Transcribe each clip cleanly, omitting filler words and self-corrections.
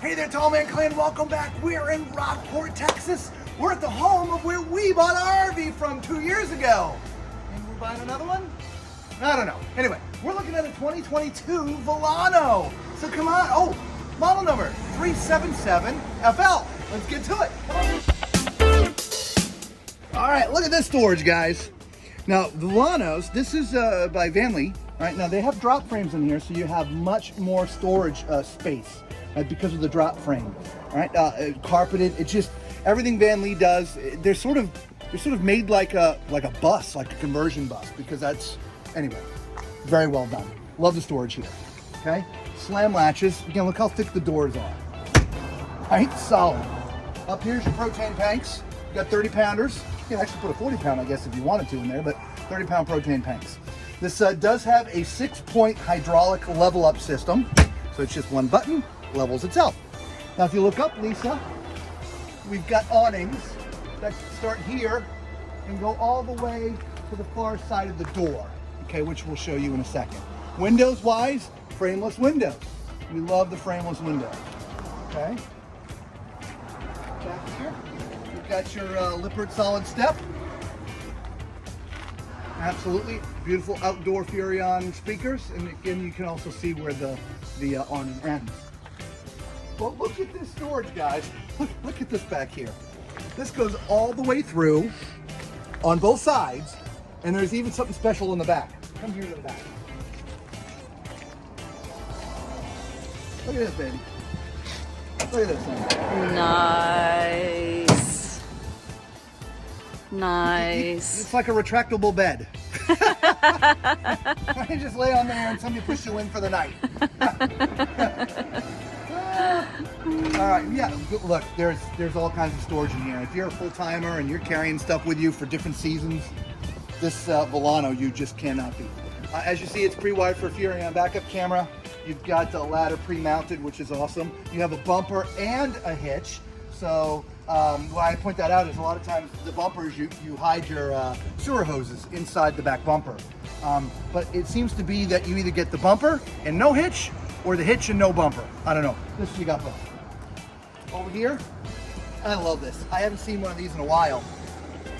Hey there, Tall Man Clan. Welcome back. We're in Rockport, Texas. We're at the home of where we bought our RV from 2 years ago. And we're buying another one? I don't know. Anyway, we're looking at a 2022 Vilano. So come on. Oh, model number 337FL. Let's get to it. All right, look at this storage, guys. Now, the Vilanos, this is by Vanleigh. Right now, they have drop frames in here, so you have much more storage space because of the drop frame. All right, carpeted. It's just everything Vanleigh does. They're sort of made like a bus, like a conversion bus, because that's anyway. Very well done. Love the storage here. Okay, slam latches. Again, look how thick the doors are. Right, solid. Up here's your propane tanks. You got 30 pounders. You can actually put a 40 pound, I guess, if you wanted to in there, but 30 pound propane tanks. This does have a 6-point hydraulic level up system. So it's just one button, levels itself. Now, if you look up, Lisa, we've got awnings that start here and go all the way to the far side of the door, okay, which we'll show you in a second. Windows wise, frameless windows. We love the frameless windows, okay? Back here, you've got your Lippert solid step. Absolutely beautiful outdoor Furrion speakers, and again, you can also see where the awning ends. Well, look at this storage, guys. Look at this back here. This goes all the way through on both sides, and there's even something special in the back. Come here to the back. Look at this, baby. Look at this thing. Nice. Nice. It's like a retractable bed. You just lay on there and somebody push you in for the night. All right, yeah, look, there's all kinds of storage in here. If you're a full-timer and you're carrying stuff with you for different seasons, this Vilano you just cannot beat. As you see, it's pre-wired for a Furrion backup camera. You've got a ladder pre-mounted, which is awesome. You have a bumper and a hitch. So why I point that out is a lot of times the bumpers, you hide your sewer hoses inside the back bumper. But it seems to be that you either get the bumper and no hitch, or the hitch and no bumper. I don't know. This you got both. Over here, I love this. I haven't seen one of these in a while,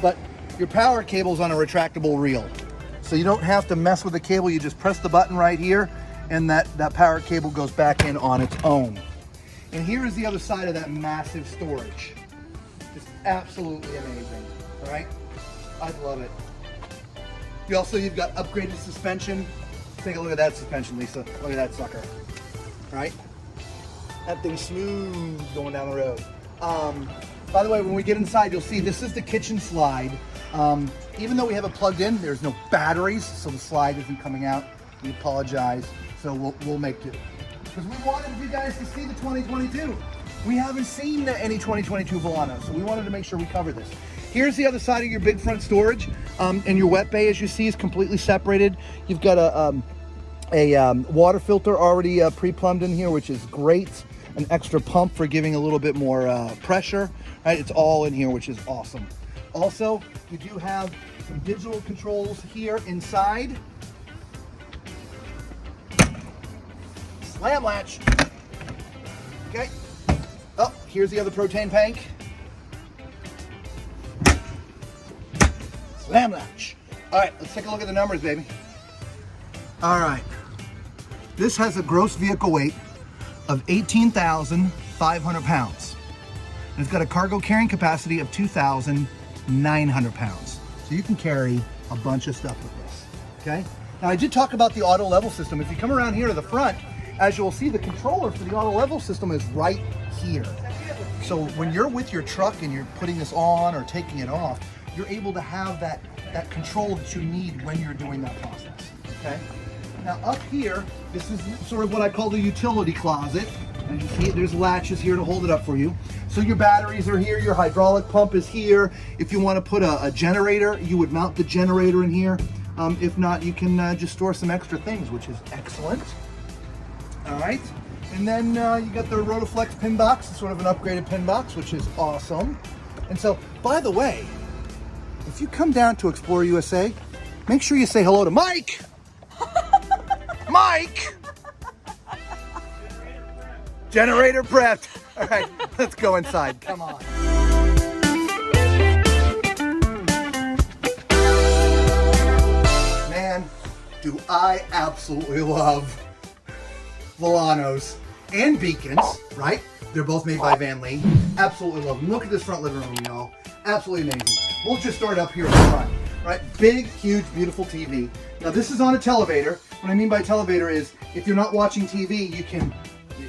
but your power cable's on a retractable reel. So you don't have to mess with the cable. You just press the button right here, and that power cable goes back in on its own. And here is the other side of that massive storage. Just absolutely amazing, all right? I love it. You've got upgraded suspension. Take a look at that suspension, Lisa. Look at that sucker, all right? That thing's smooth going down the road. By the way, when we get inside, you'll see this is the kitchen slide. Even though we have it plugged in, there's no batteries, so the slide isn't coming out. We apologize, so we'll make do. Because we wanted you guys to see the 2022. We haven't seen any 2022 Vilano, so we wanted to make sure we covered this. Here's the other side of your big front storage, and your wet bay, as you see, is completely separated. You've got a water filter already pre-plumbed in here, which is great. An extra pump for giving a little bit more pressure. Right? It's all in here, which is awesome. Also, you do have some digital controls here inside. Slam latch. Okay. Oh, here's the other propane tank. Slam latch. All right, let's take a look at the numbers, baby. All right. This has a gross vehicle weight of 18,500 pounds. And it's got a cargo carrying capacity of 2,900 pounds. So you can carry a bunch of stuff with this, okay? Now, I did talk about the auto level system. If you come around here to the front, as you'll see, the controller for the auto level system is right here. So when you're with your truck and you're putting this on or taking it off, you're able to have that control that you need when you're doing that process, okay? Now up here, this is sort of what I call the utility closet. And you see, there's latches here to hold it up for you. So your batteries are here, your hydraulic pump is here. If you want to put a generator, you would mount the generator in here. If not, you can just store some extra things, which is excellent. All right, and then you got the Rotoflex pin box. It's sort of an upgraded pin box, which is awesome. And so, by the way, if you come down to Explore USA, make sure you say hello to Mike. Mike! Generator prepped. All right, let's go inside. Come on. Man, do I absolutely love Vilanos and Beacons, right? They're both made by Vanleigh. Absolutely love them. Look at this front living room, y'all. Absolutely amazing. We'll just start up here in the front, right? Big, huge, beautiful TV. Now this is on a televator. What I mean by televator is if you're not watching TV, you can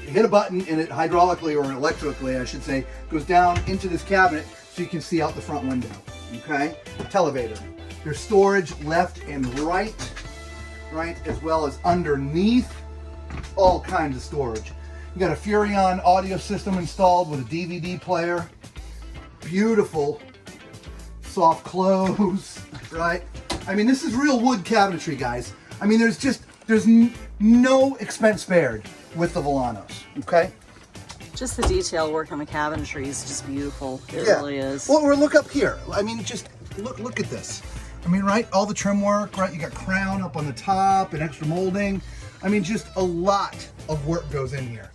hit a button and it hydraulically or electrically, I should say, goes down into this cabinet so you can see out the front window, okay? Televator. There's storage left and right, as well as underneath. All kinds of storage. You got a Furrion audio system installed with a DVD player. Beautiful soft close, right? I mean, this is real wood cabinetry, guys. I mean, there's no expense spared with the Vilanos, okay? Just the detail work on the cabinetry is just beautiful. It really is. Well, look up here. I mean, just look at this. I mean, right? All the trim work, right? You got crown up on the top and extra molding. I mean, just a lot of work goes in here.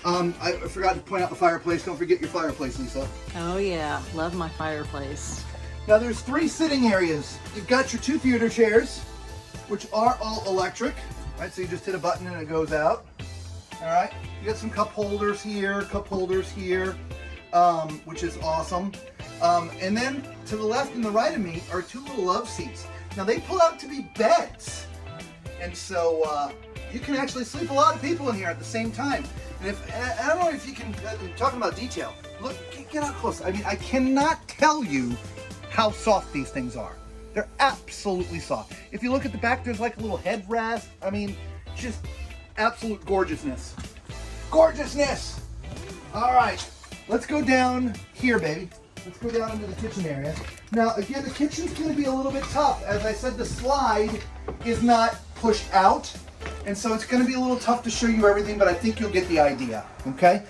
I forgot to point out the fireplace. Don't forget your fireplace, Lisa. Oh yeah, love my fireplace. Now there's 3 sitting areas. You've got your 2 theater chairs, which are all electric, right? So you just hit a button and it goes out. All right. You got some cup holders here, which is awesome. And then to the left and the right of me are 2 little love seats. Now they pull out to be beds, and so you can actually sleep a lot of people in here at the same time. And I don't know if you can, talking about detail, look, get out close. I mean, I cannot tell you how soft these things are. They're absolutely soft. If you look at the back, there's like a little headrest. I mean, just absolute gorgeousness. Gorgeousness! All right, let's go down here, baby. Let's go down into the kitchen area. Now, again, the kitchen's gonna be a little bit tough. As I said, the slide is not pushed out, and so it's gonna be a little tough to show you everything, but I think you'll get the idea, okay?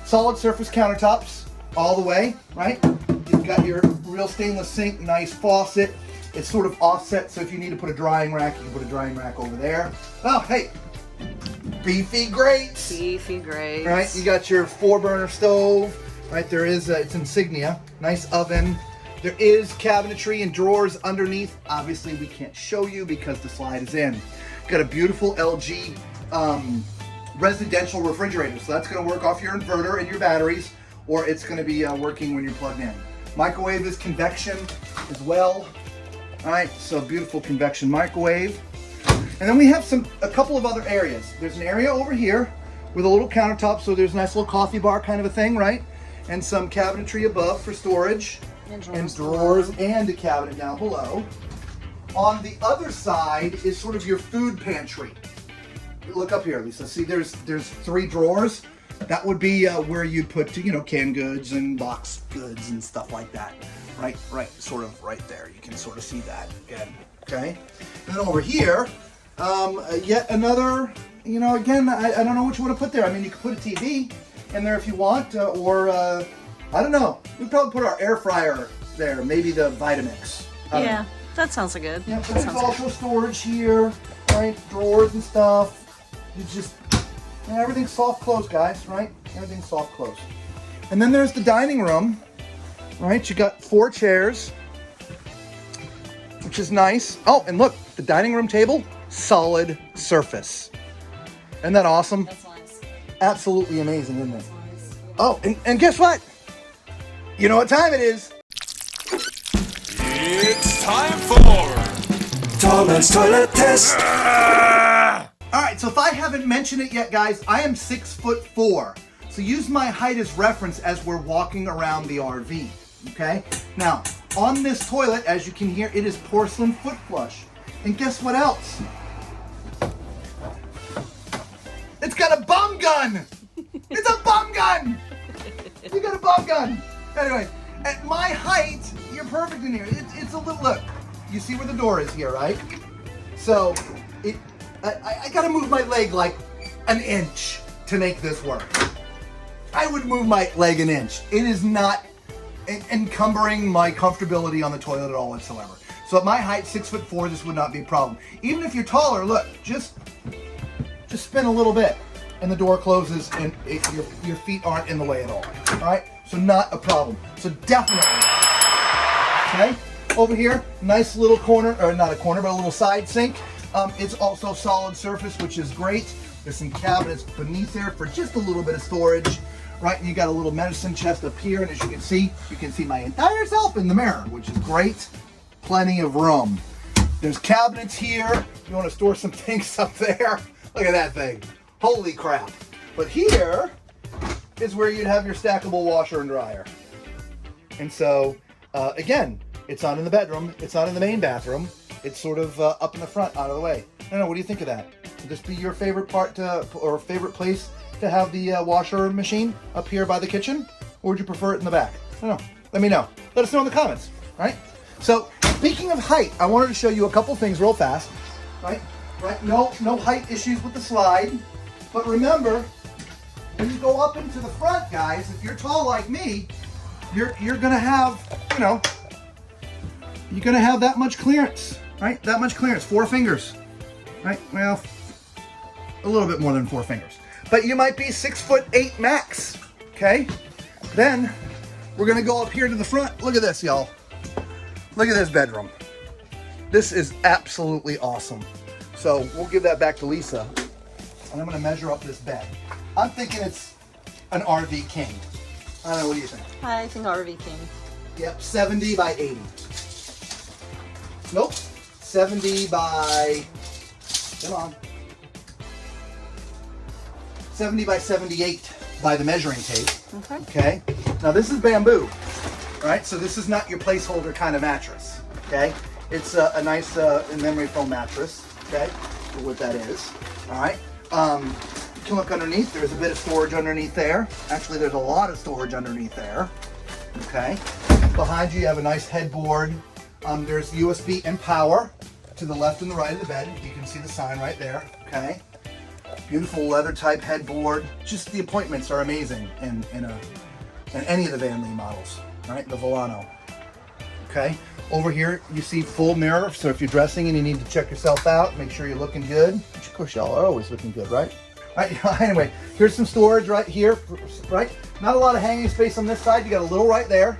Solid surface countertops all the way, right? You've got your real stainless sink, nice faucet. It's sort of offset, so if you need to put a drying rack, you can put a drying rack over there. Oh, hey, beefy grates. Beefy grates. Right, you got your 4-burner stove. Right, there is, it's insignia, nice oven. There is cabinetry and drawers underneath. Obviously, we can't show you because the slide is in. Got a beautiful LG residential refrigerator. So that's gonna work off your inverter and your batteries, or it's gonna be working when you're plugged in. Microwave is convection as well. All right, so beautiful convection microwave. And then we have a couple of other areas. There's an area over here with a little countertop, so there's a nice little coffee bar kind of a thing, right? And some cabinetry above for storage, and drawers and a cabinet down below. On the other side is sort of your food pantry. Look up here, Lisa. See, there's 3 drawers. That would be where you'd put, you know, canned goods and box goods and stuff like that. Right, sort of right there. You can sort of see that again. Okay. And then over here, yet another. You know, again, I don't know what you want to put there. I mean, you could put a TV in there if you want, or I don't know. We'd probably put our air fryer there, maybe the Vitamix. Yeah, that sounds good. Yeah, but there's also storage here, right? Drawers and stuff. You just, everything's soft close, guys, right? Everything's soft close. And then there's the dining room, right? You got 4 chairs, which is nice. Oh, and look, the dining room table, solid surface. Isn't that awesome? That's nice. Absolutely amazing, isn't it? Nice. Oh, and guess what? You know what time it is? It's time for Toilet's Toilet Test. All right, so if I haven't mentioned it yet, guys, I am 6'4". So use my height as reference as we're walking around the RV, okay? Now, on this toilet, as you can hear, it is porcelain foot flush. And guess what else? It's got a bum gun! It's a bum gun! You got a bum gun! Anyway, at my height, you're perfect in here. It's a little, look, you see where the door is here, right? So, I gotta move my leg like an inch to make this work. I would move my leg an inch. It is not encumbering my comfortability on the toilet at all whatsoever. So at my height, 6'4", this would not be a problem. Even if you're taller, look, just spin a little bit. and the door closes, and your feet aren't in the way at all. All right, so not a problem. So definitely, okay. Over here, nice little corner, or not a corner, but a little side sink. It's also solid surface, which is great. There's some cabinets beneath there for just a little bit of storage, right? And you got a little medicine chest up here, and as you can see my entire self in the mirror, which is great. Plenty of room. There's cabinets here. You want to store some things up there. Look at that thing. Holy crap. But here is where you'd have your stackable washer and dryer. And so, again, it's not in the bedroom. It's not in the main bathroom. It's sort of up in the front, out of the way. I don't know, what do you think of that? Would this be your favorite part or favorite place to have the washer machine up here by the kitchen? Or would you prefer it in the back? I don't know. Let me know. Let us know in the comments, right? So, speaking of height, I wanted to show you a couple things real fast, right? No height issues with the slide. But remember, when you go up into the front, guys, if you're tall like me, you're gonna have, you're gonna have that much clearance, right? That much clearance, 4 fingers, right? Well, a little bit more than 4 fingers. But you might be 6'8" max, okay? Then we're gonna go up here to the front. Look at this, y'all. Look at this bedroom. This is absolutely awesome. So we'll give that back to Lisa, and I'm gonna measure up this bed. I'm thinking it's an RV King. I don't know, what do you think? I think RV King. Yep, 70 by 80. Nope, 70 by, come on. 70 by 78 by the measuring tape. Okay. Okay, now this is bamboo, right? So this is not your placeholder kind of mattress, okay? It's a nice memory foam mattress, okay? For what that is, all right? You can look underneath. There's a bit of storage underneath there. Actually, there's a lot of storage underneath there, okay? Behind you have a nice headboard. There's USB and power to the left and the right of the bed. You can see the sign right there, okay? Beautiful leather type headboard. Just the appointments are amazing in any of the Vanleigh models, right? The Vilano. Okay. Over here you see full mirror, so if you're dressing and you need to check yourself out, make sure you're looking good. Which of course y'all are always looking good, right? Right. Anyway, here's some storage right here, right? Not a lot of hanging space on this side. You got a little right there,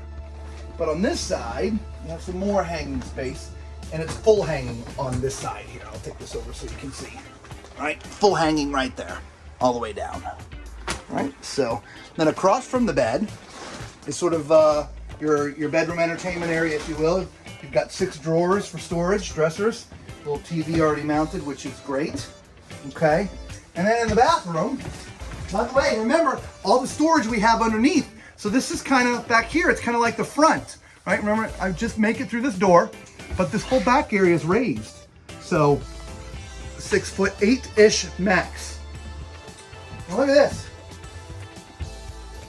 but on this side you have some more hanging space, and it's full hanging on this side here. I'll take this over so you can see. Right, full hanging right there, all the way down. Right, so then across from the bed is sort of your bedroom entertainment area, if you will. You've got 6 drawers for storage, dressers, little TV already mounted, which is great. Okay, and then in the bathroom, by the way, remember all the storage we have underneath. So this is kind of back here. It's kind of like the front, right? Remember, I just make it through this door, but this whole back area is raised. So 6'8" max. Now look at this.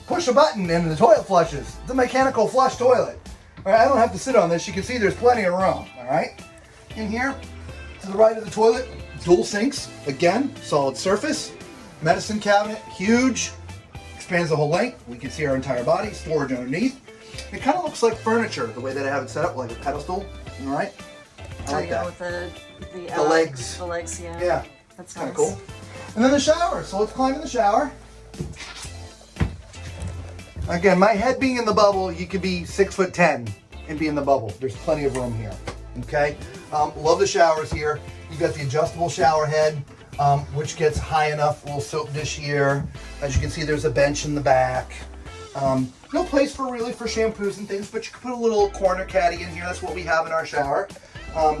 Push a button and the toilet flushes. It's a mechanical flush toilet. All right, I don't have to sit on this. You can see there's plenty of room. All right. In here, to the right of the toilet, dual sinks. Again, solid surface. Medicine cabinet, huge. Expands the whole length. We can see our entire body. Storage underneath. It kind of looks like furniture, the way that I have it set up, like a pedestal. All right. I like that. With the legs. The legs, yeah. Yeah. That's kind nice. of cool. And then the shower. So let's climb in the shower. Again, my head being in the bubble, you could be 6'10" and be in the bubble. There's plenty of room here. Okay. Love the showers here. You've got the adjustable shower head, which gets high enough. Little soap dish here. As you can see, there's a bench in the back. No place for shampoos and things, but you can put a little corner caddy in here. That's what we have in our shower.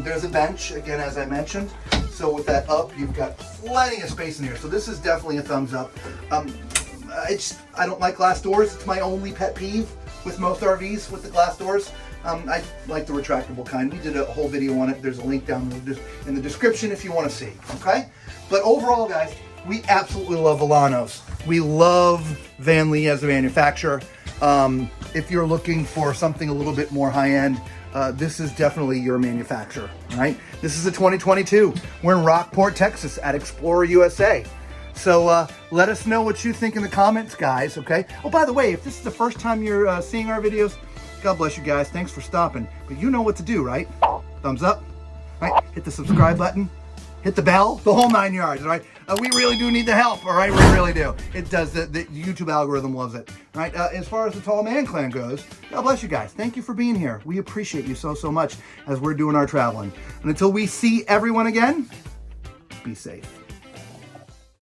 There's a bench, again, as I mentioned. So with that up, you've got plenty of space in here. So this is definitely a thumbs up. I don't like glass doors. It's my only pet peeve with most RVs with the glass doors. I like the retractable kind. We did a whole video on it. There's a link down in the description if you want to see, okay? But overall, guys, we absolutely love Vilanos. We love Vanleigh as a manufacturer. If you're looking for something a little bit more high-end, this is definitely your manufacturer, right? This is a 2022. We're in Rockport, Texas at EXPLOREUSA. So let us know what you think in the comments, guys, okay? Oh, by the way, if this is the first time you're seeing our videos, God bless you guys. Thanks for stopping. But you know what to do, right? Thumbs up, right? Hit the subscribe button, hit the bell, the whole 9 yards, all right? We really do need the help, all right? We really do. It does. The YouTube algorithm loves it, all right? As far as the Tall Man Clan goes, God bless you guys. Thank you for being here. We appreciate you so much as we're doing our traveling. And until we see everyone again, be safe.